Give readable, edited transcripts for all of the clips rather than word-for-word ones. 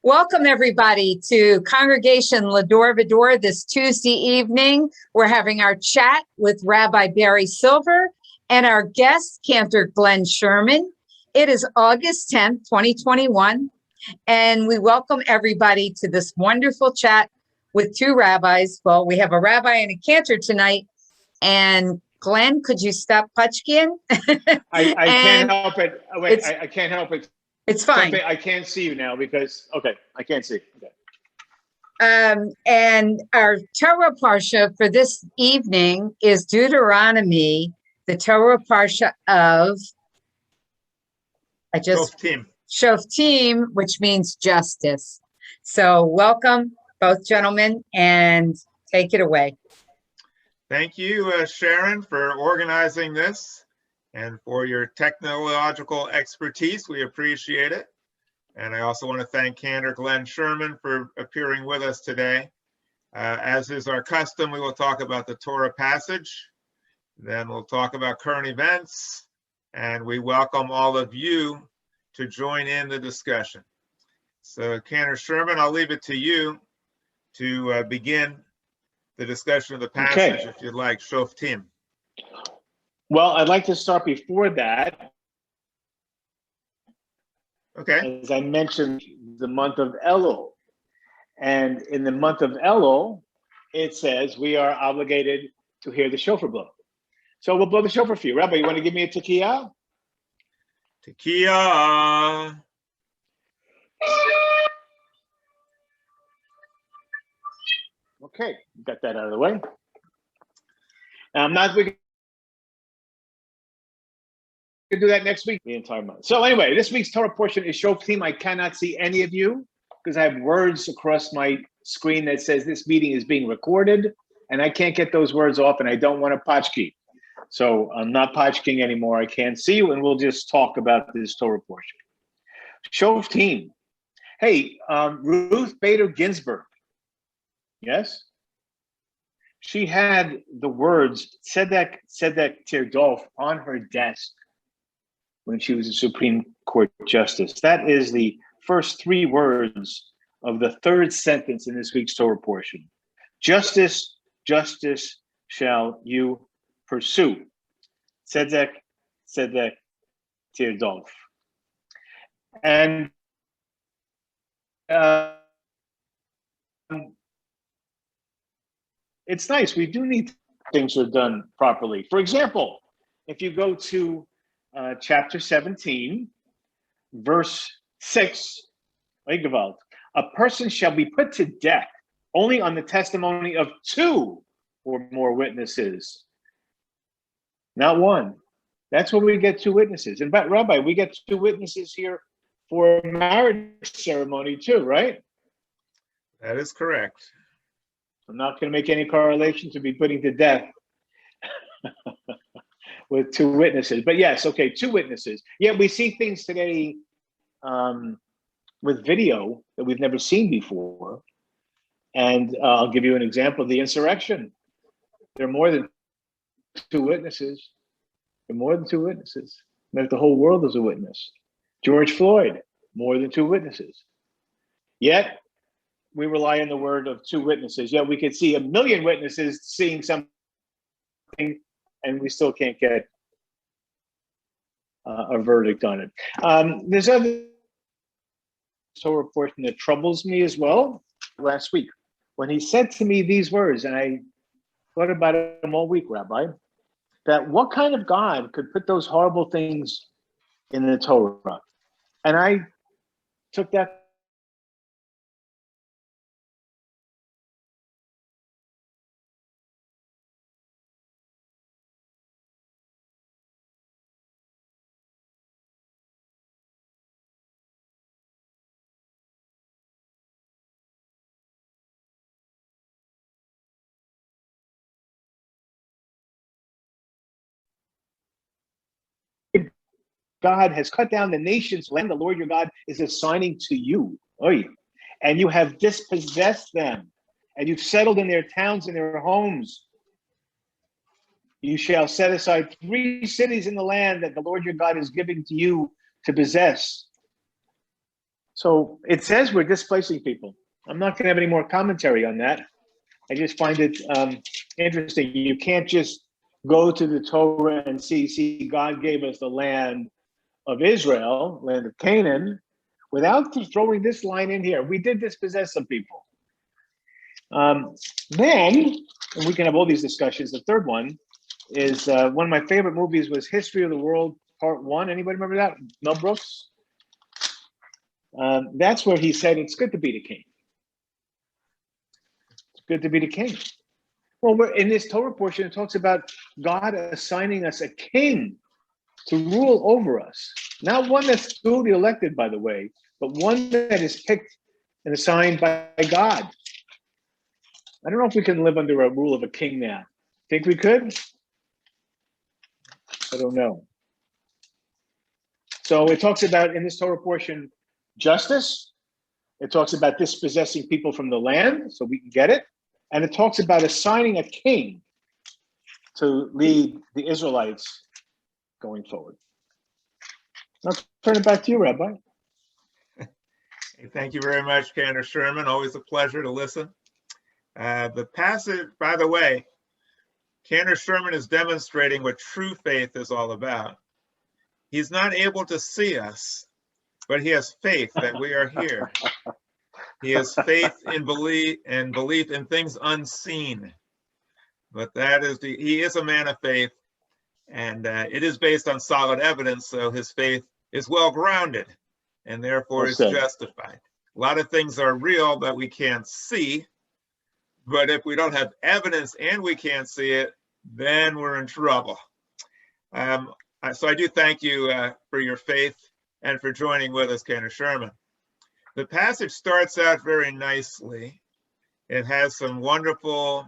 Welcome, everybody, to Congregation L'Dor Va-Dor this Tuesday evening. We're having our chat with Rabbi Barry Silver and our guest, Cantor Glenn Sherman. It is August 10th, 2021, and we welcome everybody to this wonderful chat with two rabbis. Well, we have a rabbi and a cantor tonight. And Glenn, could you stop punchkin? I can't help it. Wait, I can't help it. It's fine. I can't see you now because, I can't see. Okay. And our Torah parsha for this evening is Deuteronomy, the Torah parsha of Shoftim, which means justice. So welcome, both gentlemen, and take it away. Thank you, Sharon, for organizing this and for your technological expertise. We appreciate it. And I also want to thank Cantor Glenn Sherman for appearing with us today. As is our custom, we will talk about the Torah passage. Then we'll talk about current events. And we welcome all of you to join in the discussion. So Cantor Sherman, I'll leave it to you to begin the discussion of the passage, if you'd like. Shoftim. Well, I'd like to start before that. Okay. As I mentioned, the month of Elul. And in the month of Elul, it says we are obligated to hear the shofar blow. So we'll blow the shofar for you. Rabbi, you want to give me a tekiah? Tekiah. Okay, got that out of the way. I'm not. We can do that next week, the entire month. So anyway, this week's Torah portion is Shoftim. I cannot see any of you because I have words across my screen that says this meeting is being recorded, and I can't get those words off, and I don't want to potchkey. So I'm not potchking anymore. I can't see you, and we'll just talk about this Torah portion. Shoftim. Hey, Ruth Bader Ginsburg. Yes? She had the words Tzedek Tirdolf on her desk when she was a Supreme Court Justice. That is the first three words of the third sentence in this week's Torah portion. Justice, justice shall you pursue. Tzedek Tirdolf. And it's nice. We do need things are done properly. For example, if you go to chapter 17, verse 6, a person shall be put to death only on the testimony of two or more witnesses, not one. That's where we get two witnesses. In fact, Rabbi, we get two witnesses here for a marriage ceremony too, right? That is correct. I'm not going to make any correlation to be putting to death with two witnesses. But yes, okay, two witnesses. Yeah, we see things today with video that we've never seen before. And I'll give you an example of the insurrection. There are more than two witnesses. There are more than two witnesses. That the whole world is a witness. George Floyd, more than two witnesses. Yet, we rely on the word of two witnesses. Yet we could see a million witnesses seeing something, and we still can't get a verdict on it. There's other Torah portion that troubles me as well. Last week, when he said to me these words, and I thought about them all week, Rabbi, that what kind of God could put those horrible things in the Torah? And I took that God has cut down the nation's land the Lord your God is assigning to you. Oy. And you have dispossessed them, and you've settled in their towns and their homes. You shall set aside 3 cities in the land that the Lord your God is giving to you to possess. So it says we're displacing people. I'm not going to have any more commentary on that. I just find it interesting. You can't just go to the Torah and see God gave us the land of Israel, land of Canaan, without throwing this line in here. We did dispossess some people. Then, and we can have all these discussions. The third one is one of my favorite movies was History of the World Part 1. Anybody remember that? Mel Brooks? That's where he said, it's good to be the king. It's good to be the king. Well, we're in this Torah portion, it talks about God assigning us a king to rule over us. Not one that's duly elected, by the way, but one that is picked and assigned by God. I don't know if we can live under a rule of a king now. Think we could? I don't know. So it talks about, in this Torah portion, justice. It talks about dispossessing people from the land, so we can get it. And it talks about assigning a king to lead the Israelites going forward. I'll turn it back to you, Rabbi. Thank you very much, Cantor Sherman. Always a pleasure to listen. The passage, by the way, Cantor Sherman is demonstrating what true faith is all about. He's not able to see us, but he has faith that we are here. He has faith in belief in things unseen. But he is a man of faith, and it is based on solid evidence, so his faith is well grounded and therefore is justified. A lot of things are real that we can't see, but if we don't have evidence and we can't see it, then we're in trouble. So I do thank you for your faith and for joining with us, Cantor Sherman. The passage starts out very nicely. It has some wonderful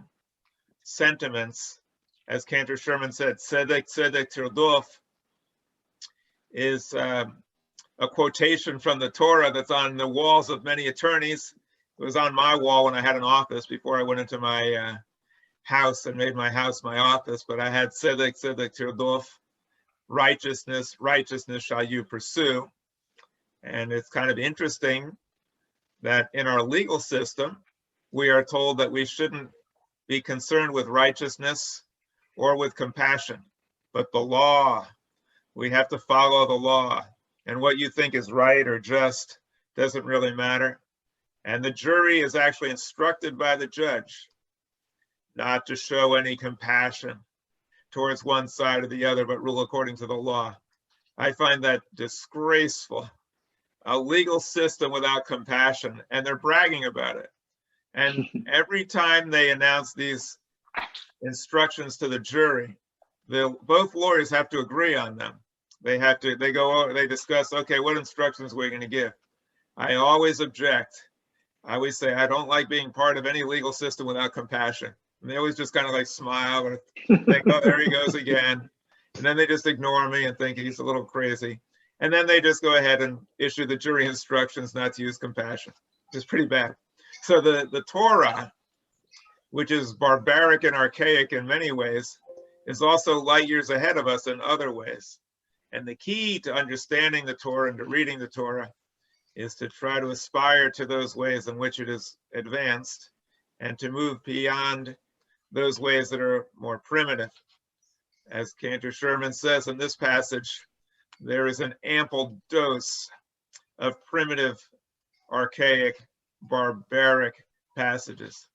sentiments. As Cantor Sherman said, tzedek, tzedek, tirdof is a quotation from the Torah that's on the walls of many attorneys. It was on my wall when I had an office before I went into my house and made my house my office, but I had tzedek, tzedek, tirdof, righteousness, righteousness shall you pursue. And it's kind of interesting that in our legal system, we are told that we shouldn't be concerned with righteousness or with compassion, but the law, we have to follow the law. And what you think is right or just doesn't really matter. And the jury is actually instructed by the judge not to show any compassion towards one side or the other, but rule according to the law. I find that disgraceful. A legal system without compassion, and they're bragging about it. And every time they announce these instructions to the jury, both lawyers have to agree on them. They discuss, okay, what instructions we're going to give. I always object. I always say, I don't like being part of any legal system without compassion. And they always just kind of like smile or think, oh, there he goes again. And then they just ignore me and think he's a little crazy. And then they just go ahead and issue the jury instructions not to use compassion, which is pretty bad. So the Torah, which is barbaric and archaic in many ways, is also light years ahead of us in other ways. And the key to understanding the Torah and to reading the Torah is to try to aspire to those ways in which it is advanced and to move beyond those ways that are more primitive. As Cantor Sherman says in this passage, there is an ample dose of primitive, archaic, barbaric passages.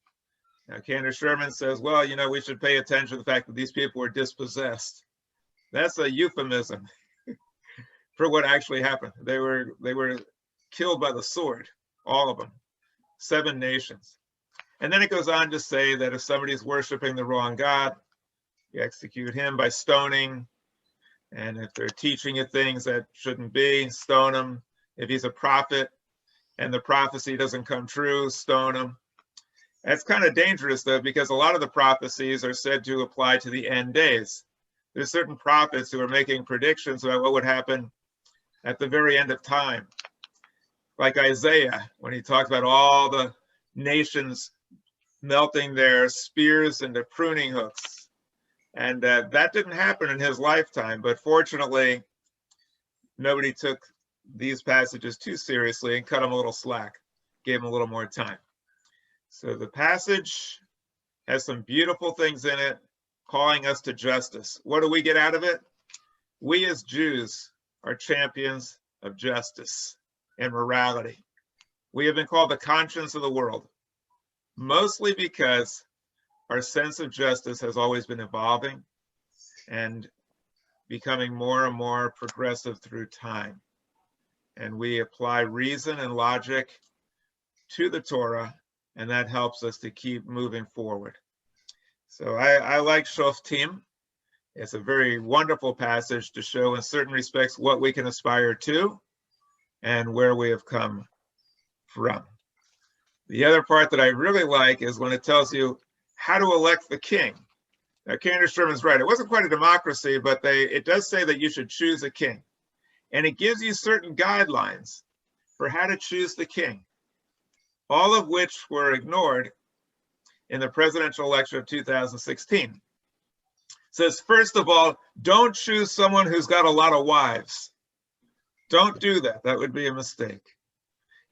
Now, Cantor Sherman says, well, you know, we should pay attention to the fact that these people were dispossessed. That's a euphemism for what actually happened. They were killed by the sword, all of them, 7 nations. And then it goes on to say that if somebody's worshiping the wrong God, you execute him by stoning. And if they're teaching you things that shouldn't be, stone him. If he's a prophet and the prophecy doesn't come true, stone him. That's kind of dangerous, though, because a lot of the prophecies are said to apply to the end days. There's certain prophets who are making predictions about what would happen at the very end of time. Like Isaiah, when he talks about all the nations melting their spears into pruning hooks. And that didn't happen in his lifetime, but fortunately, nobody took these passages too seriously and cut them a little slack, gave them a little more time. So the passage has some beautiful things in it, calling us to justice. What do we get out of it? We as Jews are champions of justice and morality. We have been called the conscience of the world, mostly because our sense of justice has always been evolving and becoming more and more progressive through time. And we apply reason and logic to the Torah, and that helps us to keep moving forward. So I like Shoftim. It's a very wonderful passage to show in certain respects what we can aspire to and where we have come from. The other part that I really like is when it tells you how to elect the king. Now, Cantor Sherman's right. It wasn't quite a democracy, but it does say that you should choose a king. And it gives you certain guidelines for how to choose the king, all of which were ignored in the presidential election of 2016. It says, first of all, don't choose someone who's got a lot of wives. Don't do that. That would be a mistake.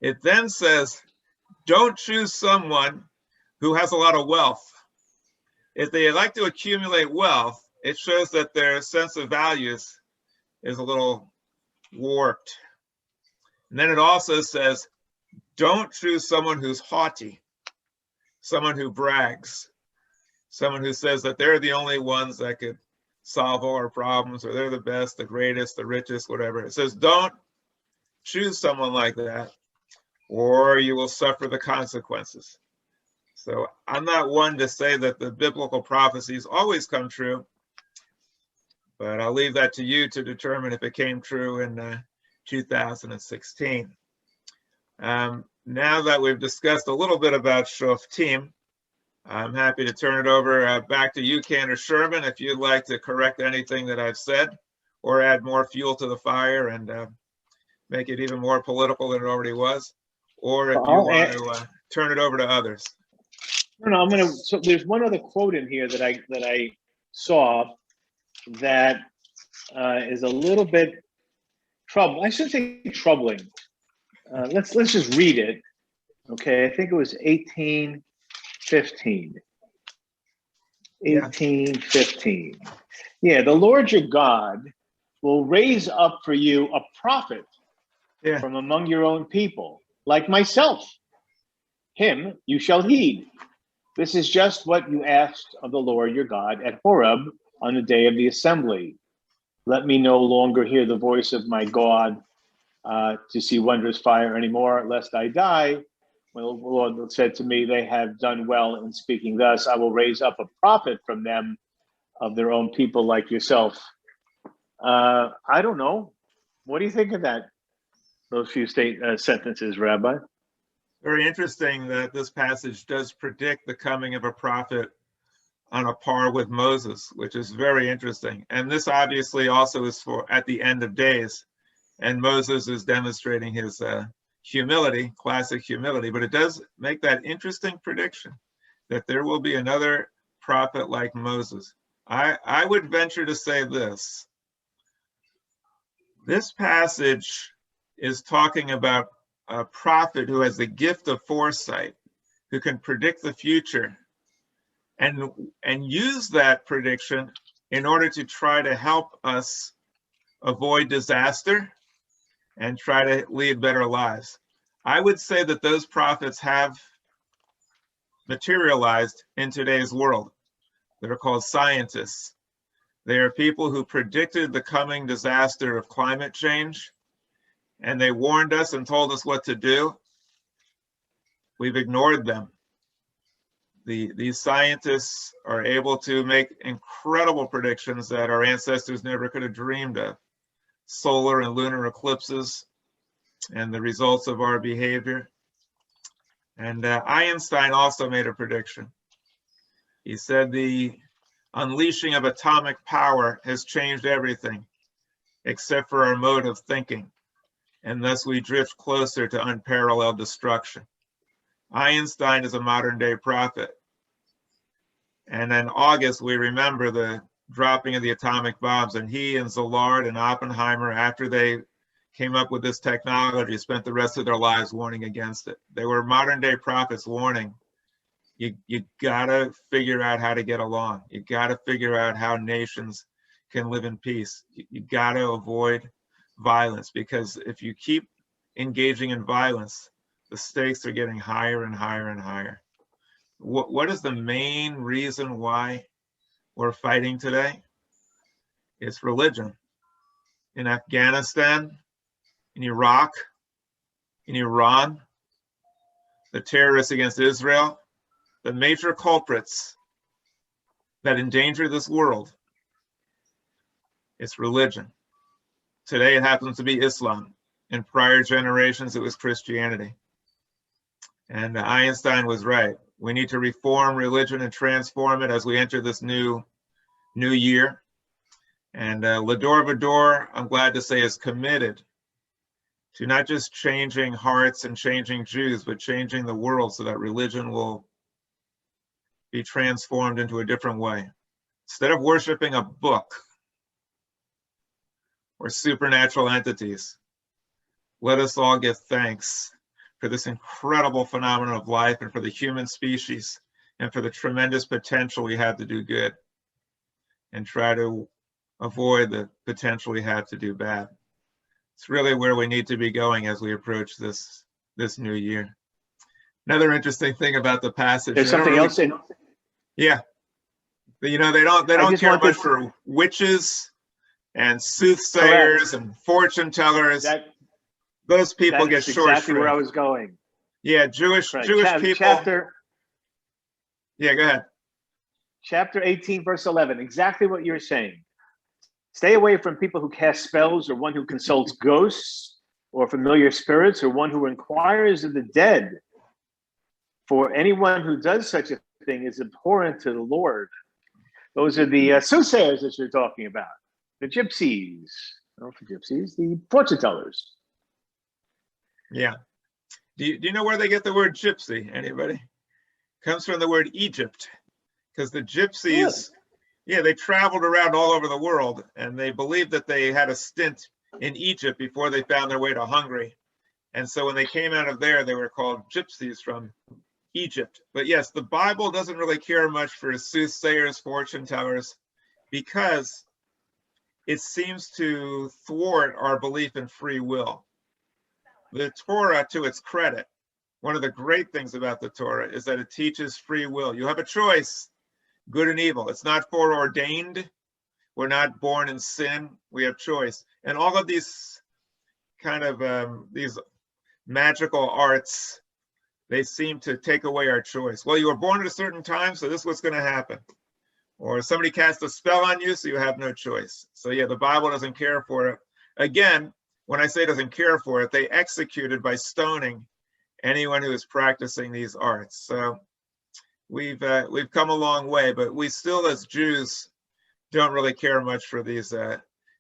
It then says, don't choose someone who has a lot of wealth. If they like to accumulate wealth, it shows that their sense of values is a little warped. And then it also says, don't choose someone who's haughty, someone who brags, someone who says that they're the only ones that could solve all our problems, or they're the best, the greatest, the richest, whatever. It says, don't choose someone like that, or you will suffer the consequences. So I'm not one to say that the biblical prophecies always come true, but I'll leave that to you to determine if it came true in 2016. Now that we've discussed a little bit about Shoftim, I'm happy to turn it over back to you, Cantor Sherman, if you'd like to correct anything that I've said or add more fuel to the fire and make it even more political than it already was, or if you want to turn it over to others. No, I'm gonna. So there's one other quote in here that I saw that is a little bit I shouldn't say troubling. Let's just read it. Okay, I think it was 18:15. 18:15. Yeah, the Lord your God will raise up for you a prophet from among your own people, like myself. Him you shall heed. This is just what you asked of the Lord your God at Horeb on the day of the assembly. Let me no longer hear the voice of my God to see wondrous fire anymore, lest I die. Well, the Lord said to me, they have done well in speaking thus. I will raise up a prophet from them of their own people like yourself. I don't know. What do you think of that? Those few sentences, Rabbi? Very interesting that this passage does predict the coming of a prophet on a par with Moses, which is very interesting. And this obviously also is for at the end of days. And Moses is demonstrating his humility, classic humility, but it does make that interesting prediction that there will be another prophet like Moses. I would venture to say this. This passage is talking about a prophet who has the gift of foresight, who can predict the future and use that prediction in order to try to help us avoid disaster and try to lead better lives. I would say that those prophets have materialized in today's world. They're called scientists. They are people who predicted the coming disaster of climate change, and they warned us and told us what to do. We've ignored them. These scientists are able to make incredible predictions that our ancestors never could have dreamed of. Solar and lunar eclipses and the results of our behavior. And Einstein also made a prediction. He said the unleashing of atomic power has changed everything except for our mode of thinking, and thus we drift closer to unparalleled destruction. Einstein is a modern day prophet. And in August, we remember the dropping of the atomic bombs, and he and Szilard and Oppenheimer, after they came up with this technology spent the rest of their lives warning against it. They were modern day prophets warning, you gotta figure out how to get along. You gotta figure out how nations can live in peace. You gotta avoid violence, because if you keep engaging in violence, the stakes are getting higher and higher and higher. What is the main reason why we're fighting today? It's religion. In Afghanistan, in Iraq, in Iran, the terrorists against Israel, the major culprits that endanger this world, it's religion. Today it happens to be Islam. In prior generations, it was Christianity. And Einstein was right. We need to reform religion and transform it as we enter this new year. And L'Dor Va-Dor, I'm glad to say, is committed to not just changing hearts and changing Jews, but changing the world so that religion will be transformed into a different way. Instead of worshiping a book or supernatural entities, let us all give thanks for this incredible phenomenon of life and for the human species and for the tremendous potential we have to do good, and try to avoid the potential we have to do bad. It's really where we need to be going as we approach this new year. Another interesting thing about the passage. There's something else in. Yeah, you know, they don't care much for witches and soothsayers and fortune tellers. Those people get short shrift. Exactly where I was going. Yeah, Jewish people. Yeah, go ahead. Chapter 18, verse 11. Exactly what you're saying. Stay away from people who cast spells, or one who consults ghosts or familiar spirits, or one who inquires of the dead. For anyone who does such a thing is abhorrent to the Lord. Those are the soothsayers that you're talking about. The gypsies. Not the gypsies, the fortune tellers. Yeah. Do you know where they get the word gypsy? Anybody? Comes from the word Egypt, because the gypsies, yeah, they traveled around all over the world, and they believed that they had a stint in Egypt before they found their way to Hungary. And so when they came out of there, they were called gypsies from Egypt. But yes, the Bible doesn't really care much for soothsayers, fortune tellers, because it seems to thwart our belief in free will. The Torah, to its credit, one of the great things about the Torah is that it teaches free will. You have a choice, good and evil. It's not foreordained. We're not born in sin. We have choice. And all of these kind of these magical arts, they seem to take away our choice. Well, you were born at a certain time, so this is what's going to happen. Or somebody cast a spell on you, so you have no choice. So yeah, the Bible doesn't care for it. Again, when I say doesn't care for it, they executed by stoning anyone who is practicing these arts. So we've come a long way, but we still, as Jews, don't really care much for these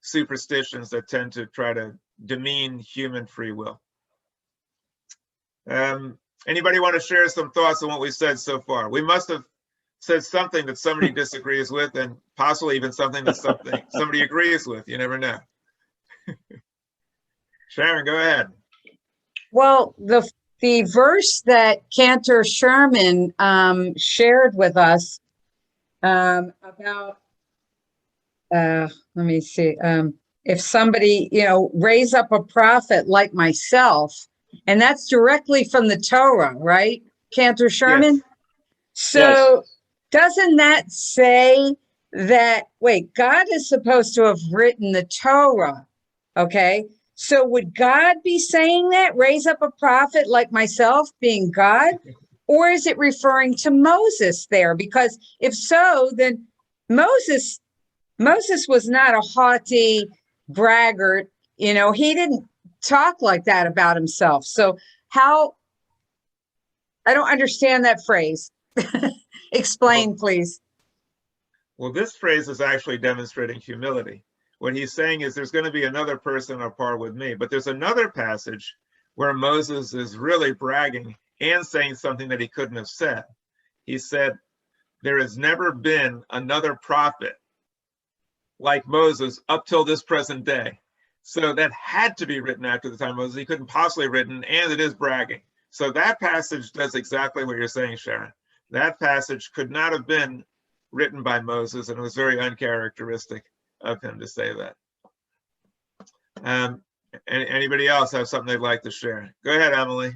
superstitions that tend to try to demean human free will. Anybody want to share some thoughts on what we said so far? We must have said something that somebody disagrees with, and possibly even something that somebody agrees with. You never know. Sharon, go ahead. Well, the verse that Cantor Sherman shared with us about, let me see, if somebody, raise up a prophet like myself, and that's directly from the Torah, right, Cantor Sherman? Yes. So doesn't that say that, wait, God is supposed to have written the Torah, okay? So would God be saying that, raise up a prophet like myself, being God? Or is it referring to Moses there? Because if so, then Moses was not a haughty braggart. He didn't talk like that about himself. So I don't understand that phrase. Explain, please. Well, this phrase is actually demonstrating humility. What he's saying is there's going to be another person on par with me. But there's another passage where Moses is really bragging and saying something that he couldn't have said. He said, there has never been another prophet like Moses up till this present day. So that had to be written after the time of Moses. He couldn't possibly have written, and it is bragging. So that passage does exactly what you're saying, Sharon. That passage could not have been written by Moses, and it was very uncharacteristic of him to say that. Anybody else have something they'd like to share? Go ahead, Emily.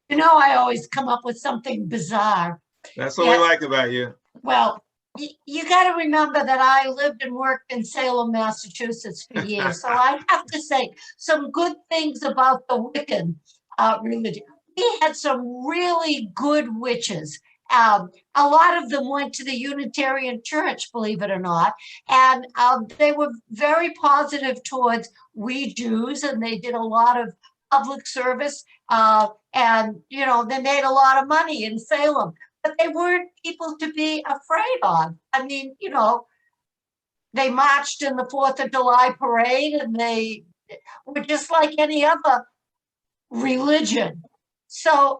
You know, I always come up with something bizarre. That's what we like about you. Well, you got to remember that I lived and worked in Salem, Massachusetts for years. So I have to say some good things about the Wiccan religion. We had some really good witches. A lot of them went to the Unitarian Church, believe it or not, and they were very positive towards we Jews, and they did a lot of public service, and you know, they made a lot of money in Salem, but they weren't people to be afraid of. I mean, you know, they marched in the 4th of July parade, and they were just like any other religion. So,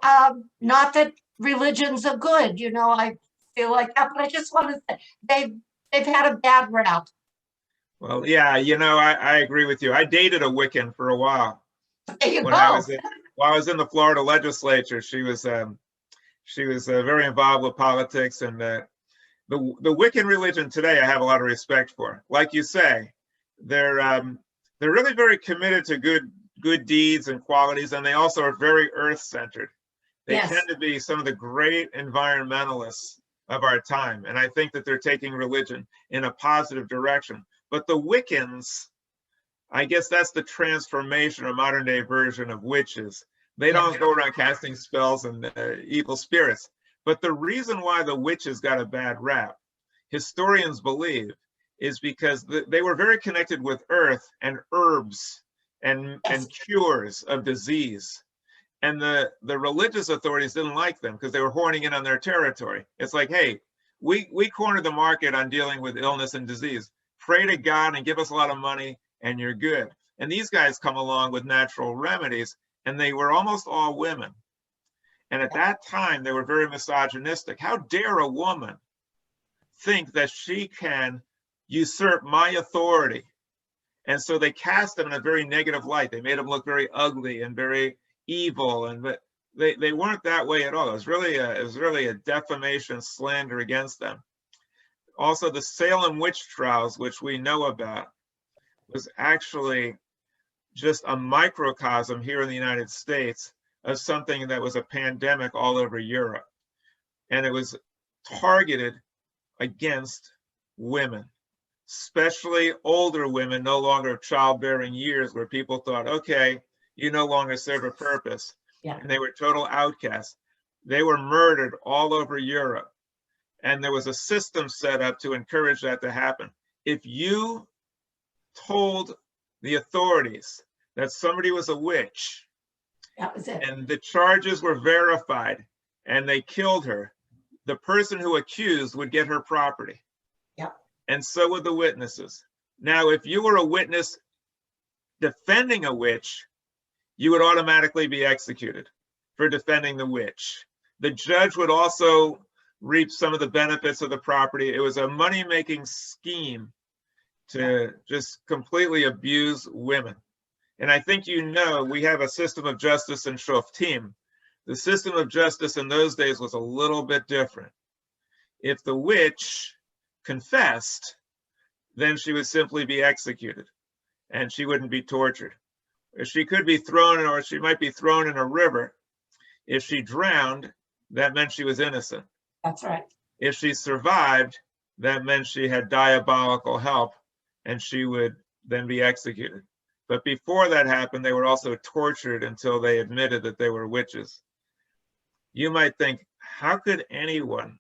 not that religions are good, you know, I feel like that, but I just want to say they've had a bad rap. Well, yeah, you know, I agree with you. I dated a Wiccan for a while. There you When go. while I was in the Florida legislature, she was very involved with politics, and the Wiccan religion today I have a lot of respect for. Like you say, they're really very committed to good deeds and qualities, and they also are very earth-centered. They Yes. tend to be some of the great environmentalists of our time, and I think that they're taking religion in a positive direction. But the Wiccans, I guess that's the transformation or modern day version of witches. They don't go around casting spells and evil spirits. But the reason why the witches got a bad rap, historians believe, is because they were very connected with earth and herbs and cures of disease. And the religious authorities didn't like them because they were horning in on their territory. It's like, hey, we cornered the market on dealing with illness and disease. Pray to God and give us a lot of money and you're good. And these guys come along with natural remedies, and they were almost all women. And at that time, they were very misogynistic. How dare a woman think that she can usurp my authority? And so they cast them in a very negative light. They made them look very ugly and very evil, and they weren't that way at all. It was really a defamation, slander against them. Also, the Salem witch trials, which we know about, was actually just a microcosm here in the United States of something that was a pandemic all over Europe. And it was targeted against women, especially older women, no longer of childbearing years, where people thought, okay, you no longer serve a purpose. Yeah. And they were total outcasts. They were murdered all over Europe. And there was a system set up to encourage that to happen. If you told the authorities that somebody was a witch, That was it. and the charges were verified, and they killed her, the person who accused would get her property. Yep. And so would the witnesses. Now, if you were a witness defending a witch, you would automatically be executed for defending the witch. The judge would also reap some of the benefits of the property. It was a money-making scheme to just completely abuse women. And I think you know, we have a system of justice in Shoftim. The system of justice in those days was a little bit different. If the witch confessed, then she would simply be executed and she wouldn't be tortured. She could be thrown, or she might be thrown in a river. If she drowned, that meant she was innocent. That's right. If she survived, that meant she had diabolical help and she would then be executed. But before that happened, they were also tortured until they admitted that they were witches. You might think, how could anyone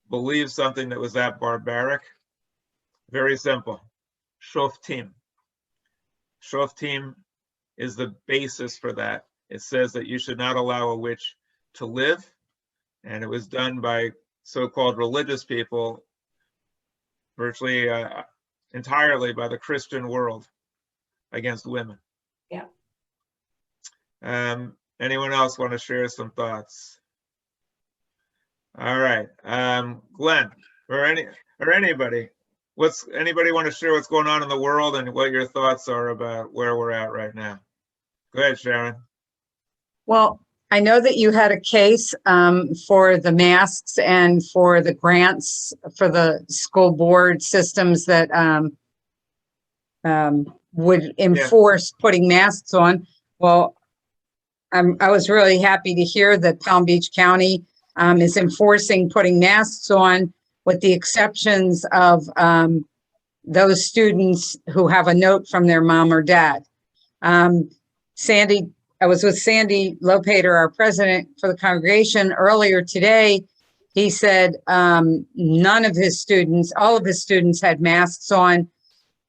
believe something that was that barbaric? Very simple. Shoftim. Shoftim is the basis for that. It says that you should not allow a witch to live, and it was done by so-called religious people, virtually entirely by the Christian world against women. Yeah. Anyone else want to share some thoughts? All right, Glenn, or anybody, Anybody want to share what's going on in the world and what your thoughts are about where we're at right now? Go ahead, Sharon. Well, I know that you had a case for the masks and for the grants for the school board systems that would enforce putting masks on. Well, I was really happy to hear that Palm Beach County is enforcing putting masks on, with the exceptions of those students who have a note from their mom or dad. I was with Sandy Lopater, our president for the congregation, earlier today. He said none of his students, all of his students had masks on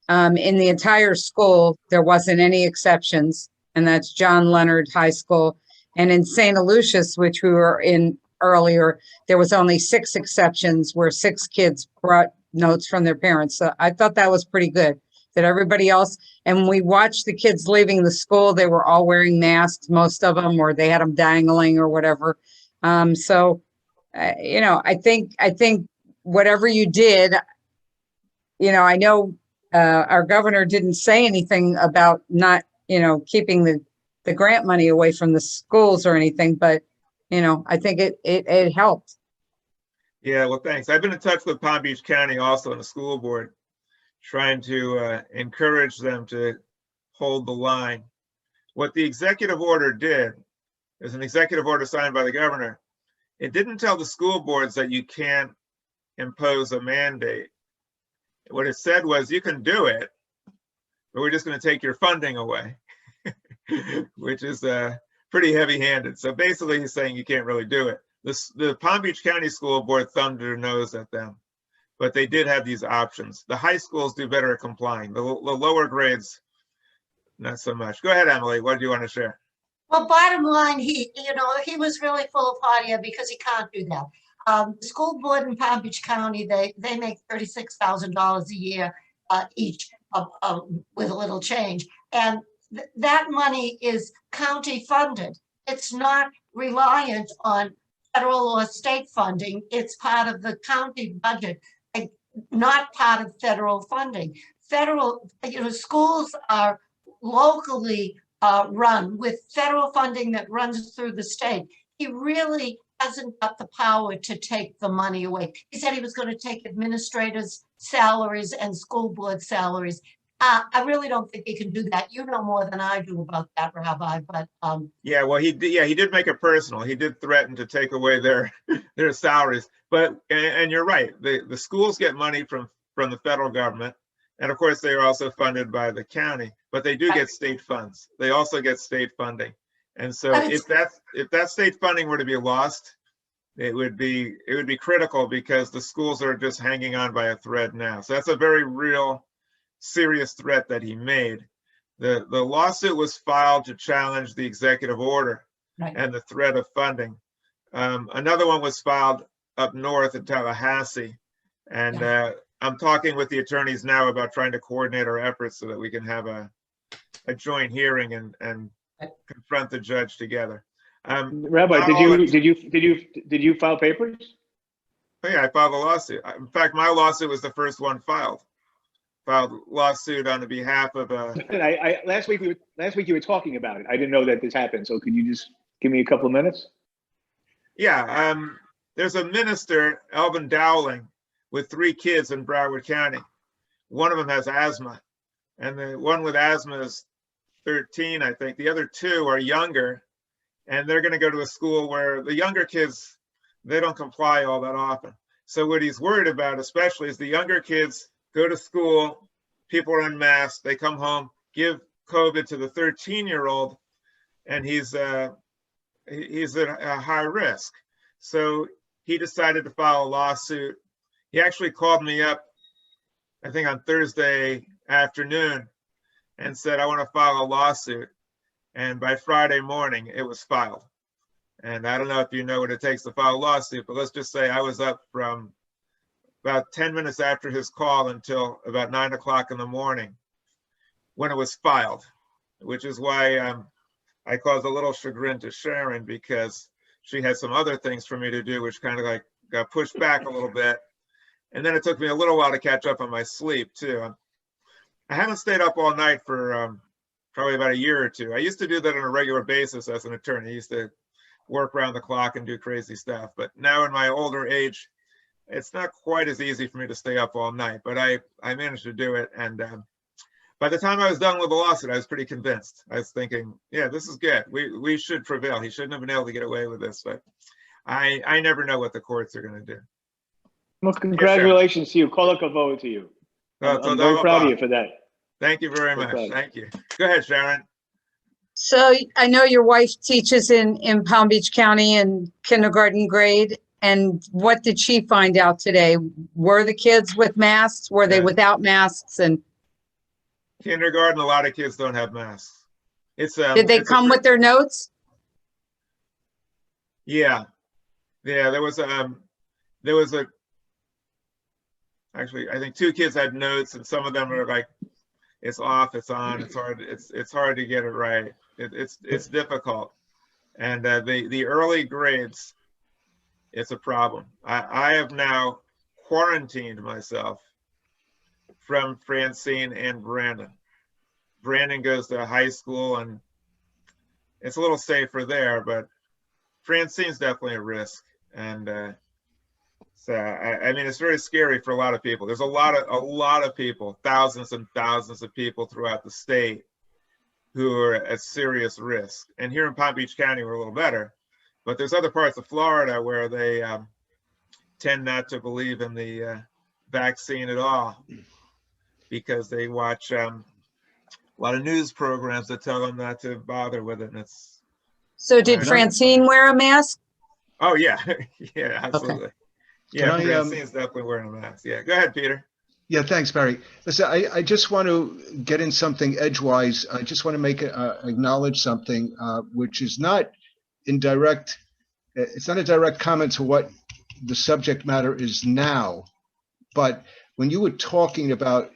in the entire school. There wasn't any exceptions, and that's John Leonard High School. And in St. Aloysius, which we were in earlier, there was only 6 exceptions where 6 kids brought notes from their parents. So I thought that was pretty good, that everybody else, and we watched the kids leaving the school, they were all wearing masks, most of them, or they had them dangling or whatever. So, you know, I think whatever you did, you know, I know our governor didn't say anything about not, you know, keeping the grant money away from the schools or anything, but, you know, I think it helped. Yeah, well, thanks. I've been in touch with Palm Beach County also in the school board, trying to encourage them to hold the line. What the executive order did is an executive order signed by the governor. It didn't tell the school boards that you can't impose a mandate. What it said was, you can do it, but we're just going to take your funding away, which is pretty heavy-handed. So basically he's saying you can't really do it. The Palm Beach County School Board thumbed their nose at them, but they did have these options. The high schools do better at complying. The lower grades, not so much. Go ahead, Emily. What do you want to share? Well, bottom line, he was really full of haughty because he can't do that. The school board in Palm Beach County, they make $36,000 a year each, with a little change, and that money is county funded. It's not reliant on federal or state funding. It's part of the county budget, not part of federal funding. Federal, schools are locally run with federal funding that runs through the state. He really hasn't got the power to take the money away. He said he was going to take administrators' salaries and school board salaries. I really don't think he can do that. You know more than I do about that, Rabbi, but yeah, well, he did make it personal. He did threaten to take away their salaries. But and you're right, the schools get money from the federal government, and of course they are also funded by the county, but they do get state funds. They also get state funding. And so if that state funding were to be lost, it would be critical, because the schools are just hanging on by a thread now. So that's a very real, serious threat that he made. The lawsuit was filed to challenge the executive order and the threat of funding. Another one was filed up north in Tallahassee, and I'm talking with the attorneys now about trying to coordinate our efforts so that we can have a joint hearing and confront the judge together. Rabbi, did you file papers? Oh yeah, I filed a lawsuit. In fact, my lawsuit was the first one filed lawsuit on the behalf of last week you were talking about it. I didn't know that this happened. So could you just give me a couple of minutes? Yeah, there's a minister, Elvin Dowling, with 3 kids in Broward County. One of them has asthma, and the one with asthma is 13, I think. The other 2 are younger, and they're going to go to a school where the younger kids, they don't comply all that often. So what he's worried about especially is the younger kids go to school, people are unmasked, they come home, give COVID to the 13-year-old, and he's at a high risk. So he decided to file a lawsuit. He actually called me up, I think on Thursday afternoon, and said, I want to file a lawsuit. And by Friday morning, it was filed. And I don't know if you know what it takes to file a lawsuit, but let's just say I was up from about 10 minutes after his call until about 9 o'clock in the morning when it was filed, which is why I caused a little chagrin to Sharon, because she had some other things for me to do, which kind of like got pushed back a little bit. And then it took me a little while to catch up on my sleep too. I haven't stayed up all night for probably about a year or two. I used to do that on a regular basis as an attorney. I used to work around the clock and do crazy stuff. But now in my older age, it's not quite as easy for me to stay up all night, but I managed to do it. And by the time I was done with the lawsuit, I was pretty convinced. I was thinking, yeah, this is good. We should prevail. He shouldn't have been able to get away with this, but I never know what the courts are going to do. Well, congratulations to you. Kol hakavod to you. I'm very proud of you for that. Thank you very much. Thank you. Go ahead, Sharon. So I know your wife teaches in Palm Beach County in kindergarten grade. And what did she find out today? Were the kids with masks? Were they without masks? And kindergarten, a lot of kids don't have masks. Did they come with their notes? Yeah. There was actually, I think 2 kids had notes, and some of them are like, it's off, it's on, it's hard to get it right. It's difficult. And the early grades, it's a problem. I have now quarantined myself from Francine and Brandon. Brandon goes to high school and it's a little safer there, but Francine's definitely a risk. And so I mean, it's very scary for a lot of people. There's a lot of people, thousands and thousands of people throughout the state who are at serious risk. And here in Palm Beach County, we're a little better. But there's other parts of Florida where they tend not to believe in the vaccine at all because they watch a lot of news programs that tell them not to bother with it. And so did Francine wear a mask? Oh, yeah. Yeah, absolutely. Okay. Yeah, Francine's definitely wearing a mask. Yeah, go ahead, Peter. Yeah, thanks, Barry. Listen, I just want to get in something edgewise. I just want to acknowledge something which is not it's not a direct comment to what the subject matter is now, but when you were talking about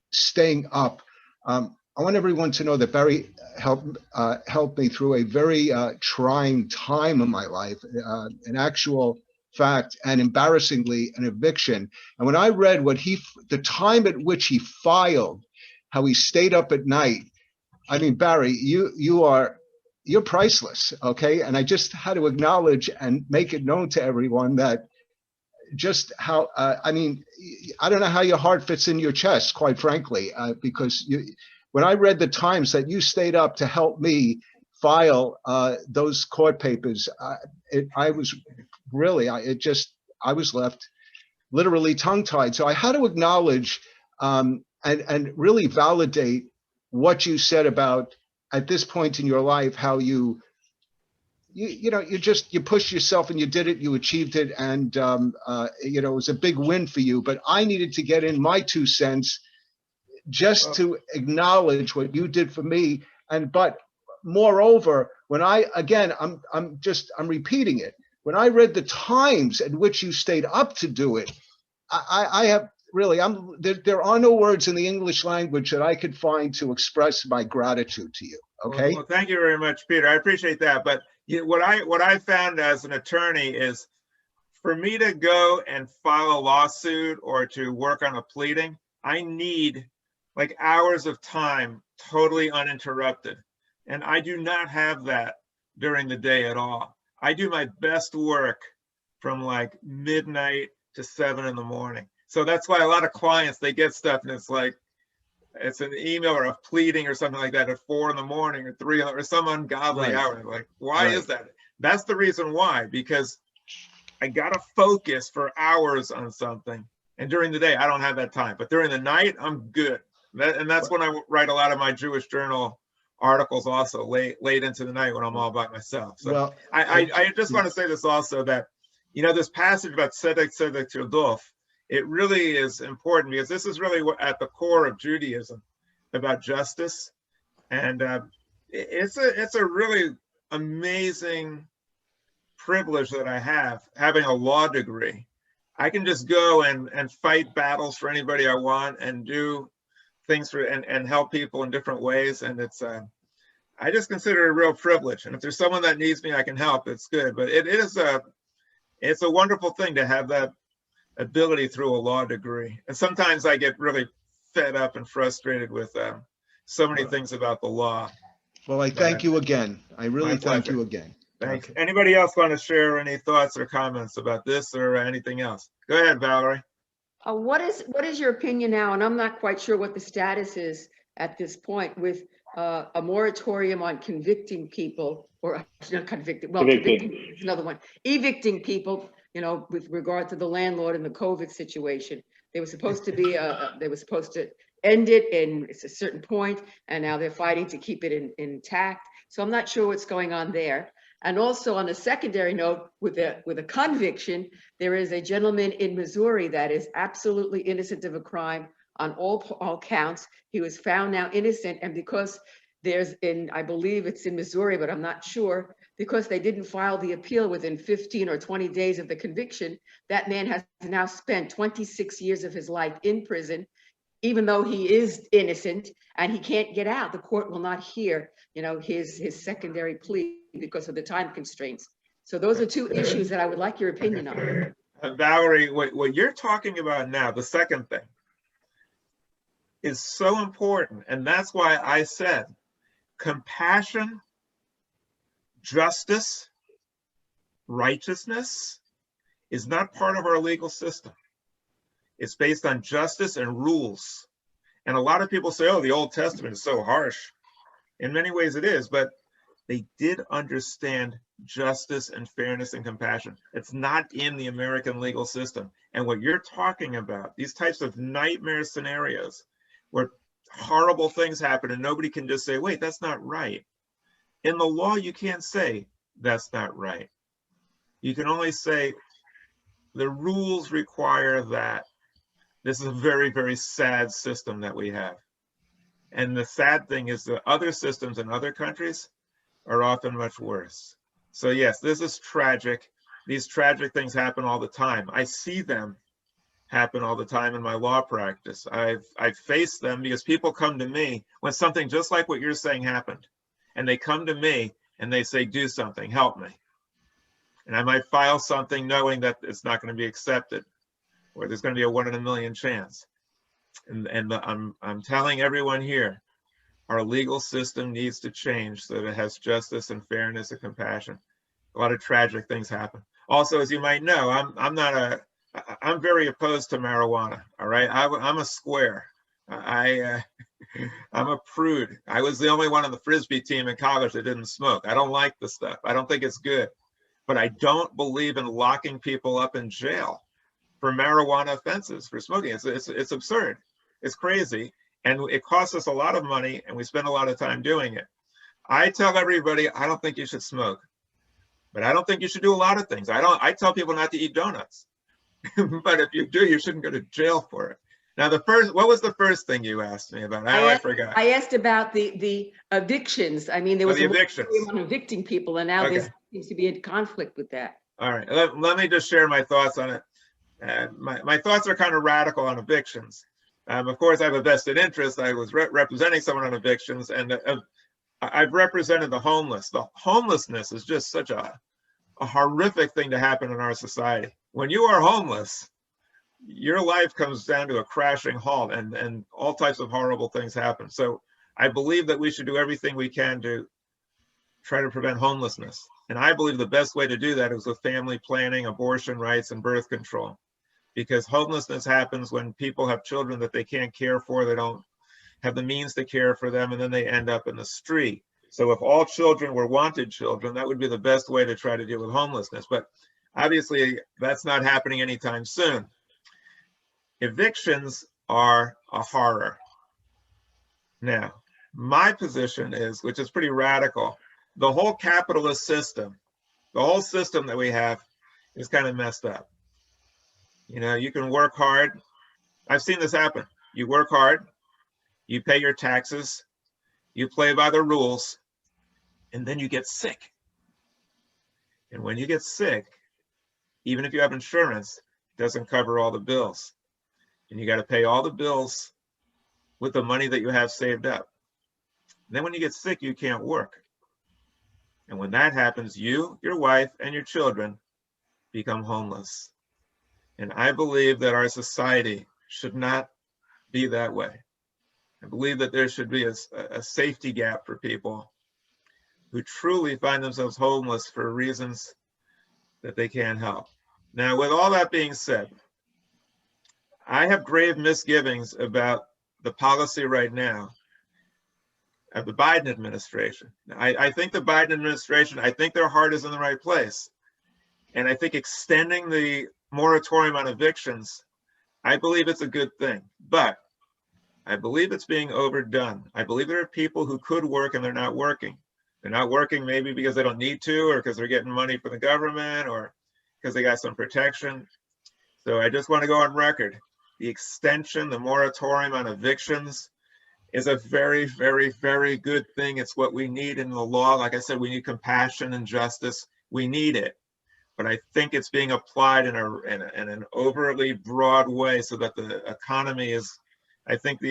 staying up, I want everyone to know that Barry helped me through a very trying time in my life, an actual fact, and embarrassingly an eviction. And when I read the time at which he filed, how he stayed up at night, I mean, Barry, you're priceless, okay? And I just had to acknowledge and make it known to everyone that just how, I mean, I don't know how your heart fits in your chest, quite frankly, because when I read the times that you stayed up to help me file those court papers, I was left literally tongue-tied. So I had to acknowledge and really validate what you said about at this point in your life, how you pushed yourself and you did it, you achieved it, and it was a big win for you. But I needed to get in my 2 cents just to acknowledge what you did for me. But moreover, when I'm repeating it. When I read the times at which you stayed up to do it, there are no words in the English language that I could find to express my gratitude to you. Okay. Well, thank you very much, Peter. I appreciate that. But what I found as an attorney is, for me to go and file a lawsuit or to work on a pleading, I need like hours of time totally uninterrupted. And I do not have that during the day at all. I do my best work from like midnight to 7 in the morning. So that's why a lot of clients, they get stuff and it's like, it's an email or a pleading or something like that at 4 in the morning or 3 or some ungodly hour. Like, why is that? That's the reason why, because I got to focus for hours on something. And during the day, I don't have that time. But during the night, I'm good. And that's when I write a lot of my Jewish Journal articles also late into the night when I'm all by myself. So I just want to say this also, that, this passage about tzedek tirdof, it really is important because this is really at the core of Judaism, about justice. And it's a really amazing privilege that I have, having a law degree. I can just go and fight battles for anybody I want and do things for and help people in different ways. And it's I just consider it a real privilege. And if there's someone that needs me, I can help. It's good. But it's a wonderful thing to have that ability through a law degree. And sometimes I get really fed up and frustrated with so many things about the law. Well, I thank you again. I really thank pleasure. you again. Thanks. Okay. Anybody else want to share any thoughts or comments about this or anything else? Go ahead, Valerie. What is your opinion now? And I'm not quite sure what the status is at this point with a moratorium on convicting people, or not convicting, well, convicting is another one, evicting people, you know, with regard to the landlord and the COVID situation. They were supposed to be, they were supposed to end it in a certain point, and now they're fighting to keep it intact. So I'm not sure what's going on there. And also on a secondary note, with a conviction, there is a gentleman in Missouri that is absolutely innocent of a crime on all counts. He was found now innocent, and because I believe it's in Missouri, but I'm not sure, because they didn't file the appeal within 15 or 20 days of the conviction, that man has now spent 26 years of his life in prison, even though he is innocent, and he can't get out. The court will not hear, you know, his secondary plea because of the time constraints. So those are two issues that I would like your opinion on. Valerie, what you're talking about now, the second thing, is so important. And that's why I said compassion, justice, righteousness is not part of our legal system. It's based on justice and rules. And a lot of people say, oh, the Old Testament is so harsh. In many ways it is, but they did understand justice and fairness and compassion. It's not in the American legal system. And what you're talking about, these types of nightmare scenarios where horrible things happen and nobody can just say, wait, that's not right. In the law, you can't say that's not right. You can only say the rules require that. This is a very, very sad system that we have. And the sad thing is that other systems in other countries are often much worse. So yes, this is tragic. These tragic things happen all the time. I see them happen all the time in my law practice. I've faced them because people come to me when something just like what you're saying happened. And they come to me and they say, do something, help me. And I might file something knowing that it's not going to be accepted, or there's going to be a 1 in a million chance. And I'm telling everyone here, our legal system needs to change so that it has justice and fairness and compassion. A lot of tragic things happen. Also, as you might know, I'm very opposed to marijuana. All right, I'm a square. I'm a prude. I was the only one on the Frisbee team in college that didn't smoke. I don't like the stuff. I don't think it's good. But I don't believe in locking people up in jail for marijuana offenses, for smoking. It's absurd. It's crazy. And it costs us a lot of money, and we spend a lot of time doing it. I tell everybody, I don't think you should smoke, but I don't think you should do a lot of things. I tell people not to eat donuts, but if you do, you shouldn't go to jail for it. Now, what was the first thing you asked me about? I forgot. I asked about the evictions. I mean, there was the evictions on evicting people, and now there seems to be a conflict with that. All right, let me just share my thoughts on it. My thoughts are kind of radical on evictions. Of course, I have a vested interest. I was representing someone on evictions, and I've represented the homeless. The homelessness is just such a horrific thing to happen in our society. When you are homeless, your life comes down to a crashing halt, and all types of horrible things happen. So I believe that we should do everything we can to try to prevent homelessness. And I believe the best way to do that is with family planning, abortion rights, and birth control. Because homelessness happens when people have children that they can't care for, they don't have the means to care for them, and then they end up in the street. So if all children were wanted children, that would be the best way to try to deal with homelessness. But obviously, that's not happening anytime soon. Evictions are a horror. Now, my position is, which is pretty radical, the whole capitalist system, the whole system that we have is kind of messed up. You know, you can work hard. I've seen this happen. You work hard, you pay your taxes, you play by the rules, and then you get sick. And when you get sick, even if you have insurance, it doesn't cover all the bills. And you got to pay all the bills with the money that you have saved up. And then when you get sick, you can't work. And when that happens, you, your wife, and your children become homeless. And I believe that our society should not be that way. I believe that there should be a safety gap for people who truly find themselves homeless for reasons that they can't help. Now, with all that being said, I have grave misgivings about the policy right now of the Biden administration. I think the Biden administration, I think their heart is in the right place. And I think extending the moratorium on evictions, I believe it's a good thing. But I believe it's being overdone. I believe there are people who could work and they're not working. They're not working maybe because they don't need to, or because they're getting money from the government, or because they got some protection. So I just want to go on record. The extension, the moratorium on evictions is a very, very, very good thing. It's what we need in the law. Like I said, we need compassion and justice. We need it. But I think it's being applied in an overly broad way so that the economy is, I think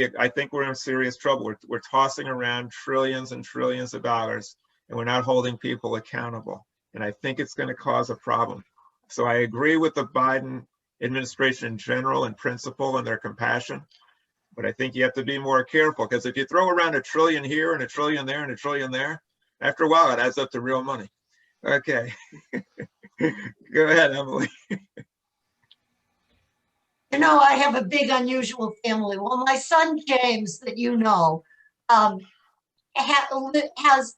we're in serious trouble. We're tossing around trillions and trillions of dollars, and we're not holding people accountable. And I think it's going to cause a problem. So I agree with the Biden administration in general and principle and their compassion, but I think you have to be more careful, because if you throw around $1 trillion here and $1 trillion there and $1 trillion there, after a while it adds up to real money. Okay. Go ahead, Emily. You know, I have a big, unusual family. Well, my son, James, that you know, has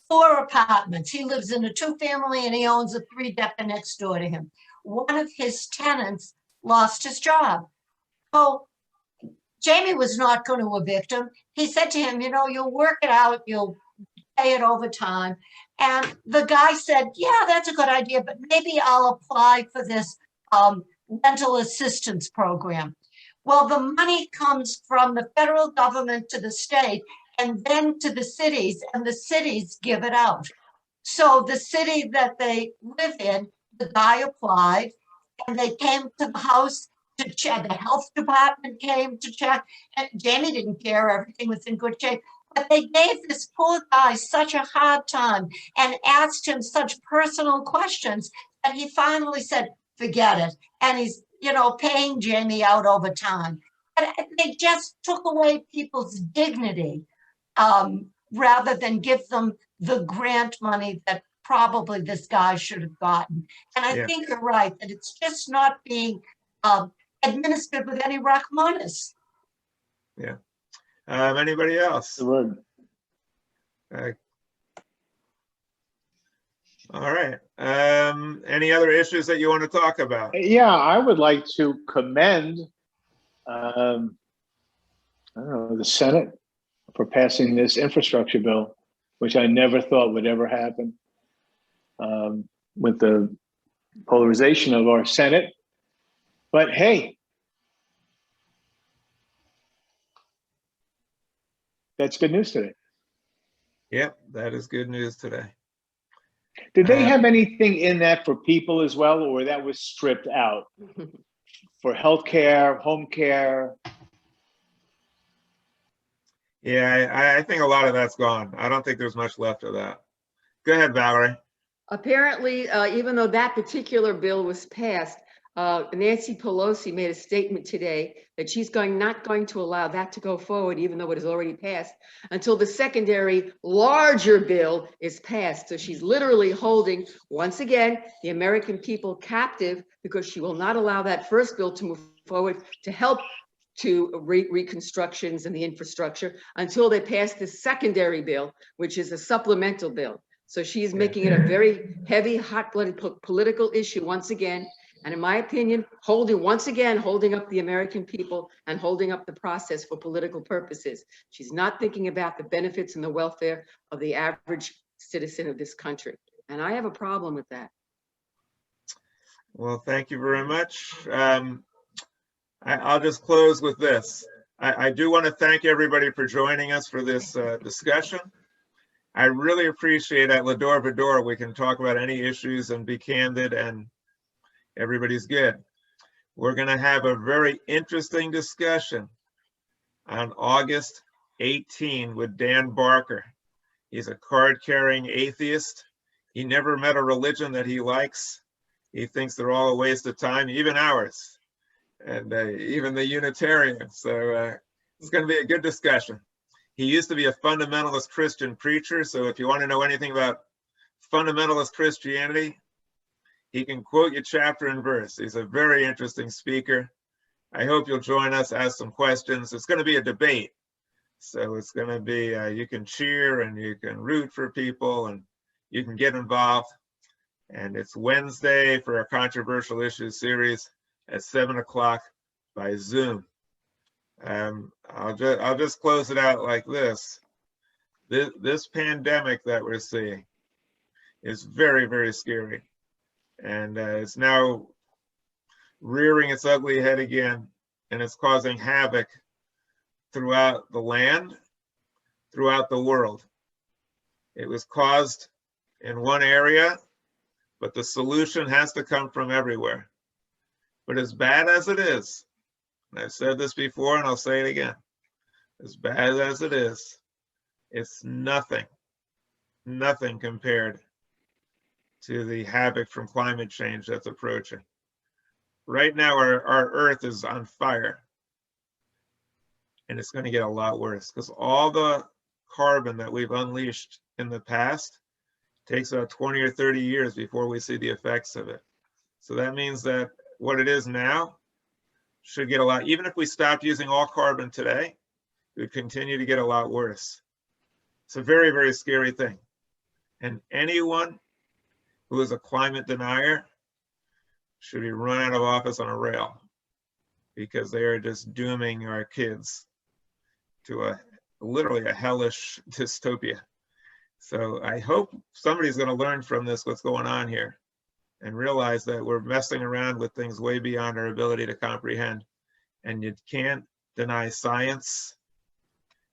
4 apartments. He lives in a 2-family and he owns a 3-decker next door to him. One of his tenants lost his job. So Jamie was not going to evict him. He said to him, you know, you'll work it out, you'll pay it over time. And the guy said, yeah, that's a good idea, but maybe I'll apply for this rental assistance program. Well, the money comes from the federal government to the state and then to the cities, and the cities give it out. So the city that they live in, the guy applied, and they came to the house to check. The health department came to check, and Jamie didn't care. Everything was in good shape. But they gave this poor guy such a hard time and asked him such personal questions that he finally said, forget it. And he's, you know, paying Jamie out over time. And they just took away people's dignity rather than give them the grant money that probably this guy should have gotten. And I think you're right, that it's just not being administered with any rachmanis. Yeah. Anybody else? The word. All right. Any other issues that you want to talk about? Yeah, I would like to commend, I don't know, the Senate for passing this infrastructure bill, which I never thought would ever happen, with the polarization of our Senate. But hey, that's good news today. Yep, that is good news today. Did they have anything in that for people as well, or that was stripped out? For healthcare, home care? Yeah, I think a lot of that's gone. I don't think there's much left of that. Go ahead, Valerie. Apparently, even though that particular bill was passed, Nancy Pelosi made a statement today that she's not going to allow that to go forward, even though it is already passed, until the secondary larger bill is passed. So she's literally holding, once again, the American people captive, because she will not allow that first bill to move forward to help to reconstructions and the infrastructure until they pass the secondary bill, which is a supplemental bill. So she's making it a very heavy, hot-blooded political issue once again. And in my opinion, once again, holding up the American people and holding up the process for political purposes. She's not thinking about the benefits and the welfare of the average citizen of this country. And I have a problem with that. Well, thank you very much. I'll just close with this. I do want to thank everybody for joining us for this discussion. I really appreciate at L'Dor Va-Dor we can talk about any issues and be candid, and everybody's good. We're going to have a very interesting discussion on August 18 with Dan Barker. He's a card-carrying atheist. He never met a religion that he likes. He thinks they're all a waste of time, even ours, and even the Unitarians. So it's going to be a good discussion. He used to be a fundamentalist Christian preacher, so if you want to know anything about fundamentalist Christianity, he can quote you chapter and verse. He's a very interesting speaker. I hope you'll join us, ask some questions. It's going to be a debate. So it's going to be, you can cheer and you can root for people and you can get involved. And it's Wednesday for our controversial issues series at 7 o'clock by Zoom. I'll just close it out like this. This pandemic that we're seeing is very, very scary. And it's now rearing its ugly head again, and it's causing havoc throughout the land, throughout the world. It was caused in one area, but the solution has to come from everywhere. But as bad as it is, and I've said this before and I'll say it again, as bad as it is, it's nothing compared to the havoc from climate change that's approaching. Right now, our Earth is on fire. And it's going to get a lot worse because all the carbon that we've unleashed in the past takes about 20 or 30 years before we see the effects of it. So that means that what it is now should get a lot, even if we stopped using all carbon today, it would continue to get a lot worse. It's a very, very scary thing. And anyone who is a climate denier should be run out of office on a rail because they are just dooming our kids to literally a hellish dystopia. So I hope somebody's going to learn from this what's going on here and realize that we're messing around with things way beyond our ability to comprehend. And you can't deny science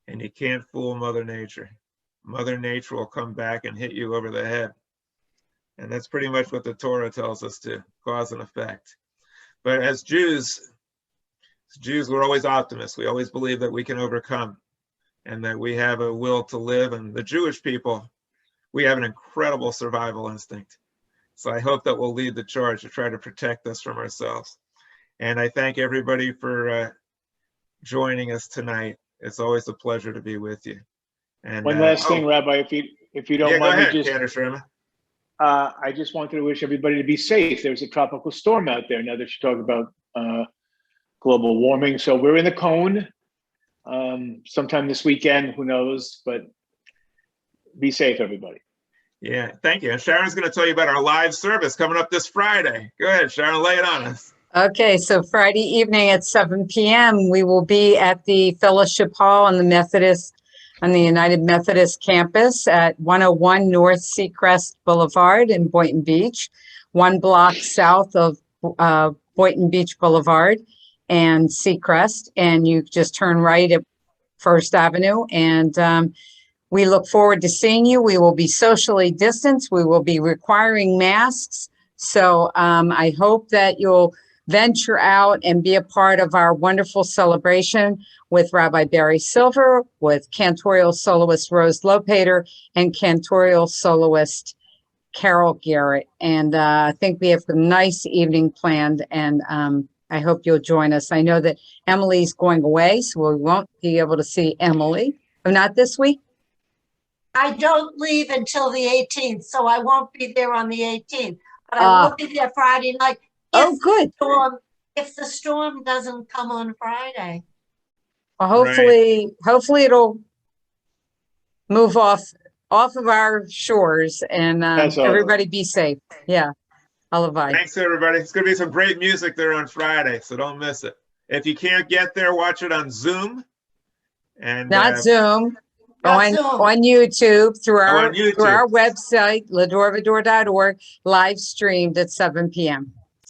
and you can't fool Mother Nature. Mother Nature will come back and hit you over the head. And that's pretty much what the Torah tells us to, cause and effect. But as Jews, we're always optimists. We always believe that we can overcome and that we have a will to live. And the Jewish people, we have an incredible survival instinct. So I hope that we'll lead the charge to try to protect us from ourselves. And I thank everybody for joining us tonight. It's always a pleasure to be with you. And one last thing, Rabbi, if you don't mind, go ahead, Cantor Sherman. I just wanted to wish everybody to be safe. There's a tropical storm out there now that you talk about global warming. So we're in the cone sometime this weekend, who knows, but be safe, everybody. Yeah, thank you. And Sharon's going to tell you about our live service coming up this Friday. Go ahead, Sharon, lay it on us. Okay, so Friday evening at 7 p.m., we will be at the Fellowship Hall on the United Methodist campus at 101 North Seacrest Boulevard in Boynton Beach, 1 block south of Boynton Beach Boulevard and Seacrest. And you just turn right at First Avenue. And we look forward to seeing you. We will be socially distanced. We will be requiring masks. So I hope that you'll venture out and be a part of our wonderful celebration with Rabbi Barry Silver, with cantorial soloist Rose Lopater, and cantorial soloist Carol Garrett. And I think we have a nice evening planned, and I hope you'll join us. I know that Emily's going away, so we won't be able to see Emily. Not this week? I don't leave until the 18th, so I won't be there on the 18th. But I will be there Friday night. Good. If the storm doesn't come on Friday. Well, hopefully it'll move off of our shores, and everybody be safe. Yeah. Bye. Thanks, everybody. It's going to be some great music there on Friday, so don't miss it. If you can't get there, watch it on Zoom. And not Zoom. On YouTube through our website, L'Dor Va-Dor.org, live streamed at 7 p.m.